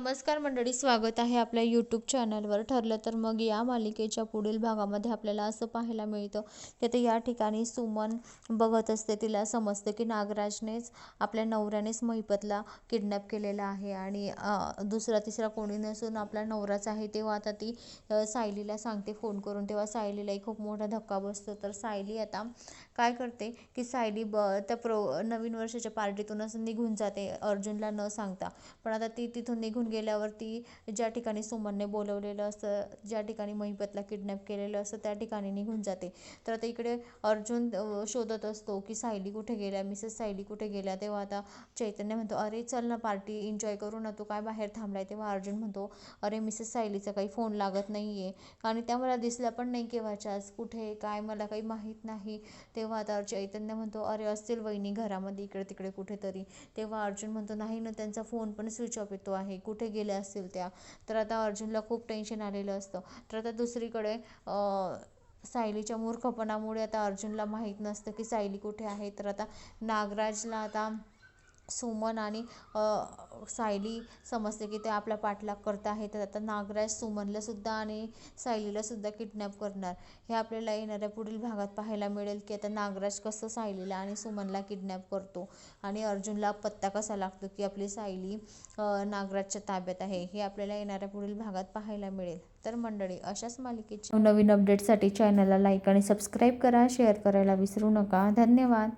नमस्कार मंडळी, स्वागत आहे आपल्या यूट्यूब चॅनलवर. ठरलं तर मग या मालिकेच्या पुढील भागामध्ये आपल्याला असं पाहायला मिळतं की आता या ठिकाणी सुमन बघत असते. तिला समजतं की नागराजनेच आपल्या नवऱ्यानेच महिपतला किडनॅप केलेला आहे आणि दुसरा तिसरा कोणी नसून आपला नवराच आहे. तेव्हा आता ती सायलीला सांगते फोन करून. तेव्हा सायलीलाही खूप मोठा धक्का बसतो. तर सायली आता काय करते की सायली त्या नवीन वर्षाच्या पार्टीतूनच निघून जाते अर्जुनला न सांगता. पण आता ती तिथून निघून गेल्यावरती ज्या ठिकाणी सुमनने बोलवलेलं असतं, ज्या ठिकाणी महिपतला किडनॅप केलेलं असतं त्या ठिकाणी निघून जाते. तर आता इकडे अर्जुन शोधत असतो की सायली कुठे गेल्या, मिसेस सायली कुठे गेल्या. तेव्हा आता चैतन्य म्हणतो, अरे चल ना पार्टी एन्जॉय करू ना, तू काय बाहेर थांबलाय. तेव्हा अर्जुन म्हणतो, अरे मिसेस सायलीचा काही फोन लागत नाही आहे आणि त्या मला दिसल्या पण नाही केव्हाच्याच, कुठे काय मला काही माहीत नाही. तेव्हा आता चैतन्य म्हणतो, अरे असतील वहिनी घरामध्ये इकडे तिकडे कुठेतरी. तेव्हा अर्जुन म्हणतो, नाही ना, त्यांचा फोन पण स्विच ऑफ येतो आहे, कुठे गेल्या असतील त्या. तर आता अर्जुनला खूप टेन्शन आलेलं असतं. तर आता दुसरीकडे सायलीच्या मूर्खपणामुळे आता अर्जुनला माहीत नसतं की सायली कुठे आहे. तर आता नागराजला आता सुमन आणि सायली समजते की ते आपला पाठलाग करत आहे. तर आता नागराज सुमनला सुद्धा आणि सायलीला सुद्धा किडनॅप करणार. हे आपल्याला येणाऱ्या पुढील भागात पाहायला मिळेल की आता नागराज कसं सायलीला आणि सुमनला किडनॅप करतो आणि अर्जुनला पत्ता कसा लागतो की आपली सायली नागराजच्या ताब्यात आहे. हे आपल्याला येणाऱ्या पुढील भागात पाहायला मिळेल. तर मंडळी, अशाच मालिकेच्या नवीन अपडेटसाठी चॅनलला लाईक आणि सबस्क्राईब करा, शेअर करायला विसरू नका. धन्यवाद.